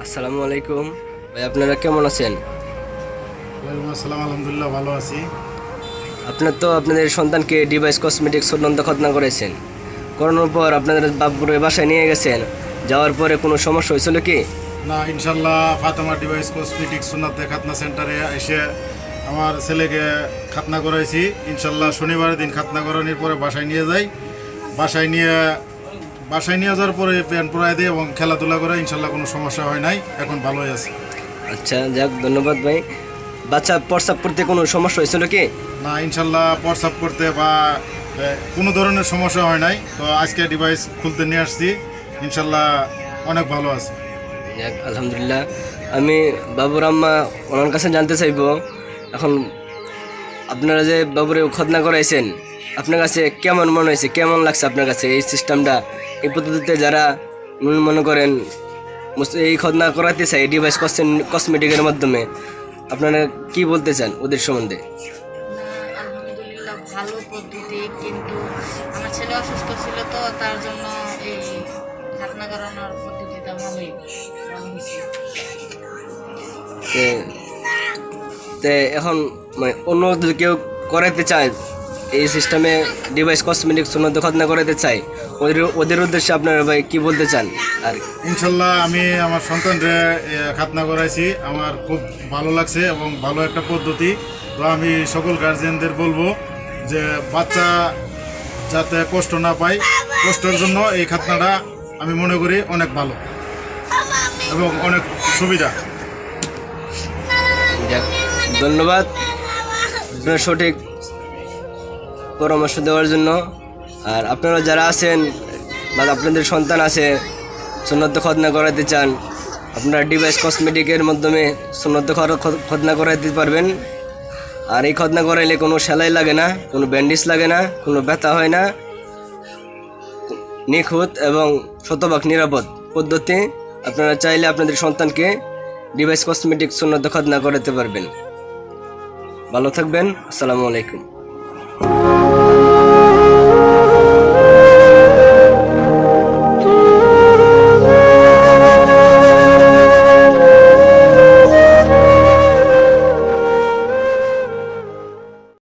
আসসালামু আলাইকুম ভাই, আপনারা কেমন আছেন? ওয়ালাইকুম আসসালাম, আলহামদুলিল্লাহ ভালো আছি। আপনাদের সন্তানকে ডিভাইস কসমেটিক্স সুন্নত খতনা করেছেন, করানোর পর আপনাদের বাবুরে বাসায় নিয়ে গেছেন। যাওয়ার পরে কোনো সমস্যা হয়েছিল কি? না, ইনশাল্লাহ ফাতেমা ডিভাইস কসমেটিক সুন্নাতে খাতনা সেন্টারে এসে আমার ছেলেকে খাতনা করাইছি। ইনশাল্লাহ শনিবারের দিন খাতনা করানোর পরে বাসায় নিয়ে যাই। বাসায় নিয়ে যাওয়ার পরে প্যান্ট পরাই দিই এবং খেলাধুলা করে ইনশাল্লাহ কোনো সমস্যা হয় নাই, এখন ভালোই আছে। আচ্ছা, যাক, ধন্যবাদ ভাই। বাচ্চা প্রস্রাব করতে কোনো সমস্যা হয়েছিল কি? না, ইনশাল্লাহ প্রস্রাব করতে বা কোনো ধরনের সমস্যা হয় নাই। তো আজকে ডিভাইস খুলতে নিয়ে আসছি, ইনশাল্লাহ অনেক ভালো আছে। যাক, আলহামদুলিল্লাহ। আমি বাবুর আম্মা ওনার কাছে জানতে চাইব, এখন আপনারা যে বাবুরে খতনা করাইছেন, আপনার কাছে কেমন মনে হয়েছে, কেমন লাগছে আপনার কাছে এই সিস্টেমটা, এই পদ্ধতিতে যারা মনে করেন এই খতনা করাতে চাই ডিভাইস কসমেটিকের মাধ্যমে, আপনারা কি বলতে চান ওদের সম্বন্ধে? আলহামদুলিল্লাহ ভালো পদ্ধতি, কিন্তু আমার ছেলে অসুস্থ ছিল, তো তার জন্য এই খাতনা করানোর পদ্ধতিটা ভালোই হয়েছে। তে এখন মানে অন্য যদি কেউ করাতে চায় এই সিস্টেমে ডিভাইস কসমেটিক্স সুন্নত খতনা করাতে চায়, ওদের উদ্দেশ্যে আপনারা ভাই কি বলতে চান? আর ইনশাল্লাহ আমি আমার সন্তানরে খাতনা করাইছি, আমার খুব ভালো লাগছে এবং ভালো একটা পদ্ধতি। তো আমি সকল গার্জিয়ানদের বলবো যে বাচ্চা যাতে কষ্ট না পায়, কষ্টের জন্য এই খাতনাটা আমি মনে করি অনেক ভালো এবং অনেক সুবিধা। যাক, ধন্যবাদ আপনার সঠিক পরামর্শ দেওয়ার জন্য। আর আপনারা যারা আছেন বা আপনাদের সন্তান আছে সুন্নত খতনা করাতে চান, আপনারা ডিভাইস কসমেটিকের মাধ্যমে সুন্নত খতনা করাতে পারবেন। আর এই খতনা করাইলে কোনো সেলাই লাগে না, কোনো ব্যান্ডেজ লাগে না, কোনো ব্যথা হয় না, নিখুঁত এবং শতভাগ নিরাপদ পদ্ধতি। আপনারা চাইলে আপনাদের সন্তানকে ডিভাইস কসমেটিক সুন্নত খতনা করাতে পারবেন। ভালো থাকবেন। আসসালামু আলাইকুম।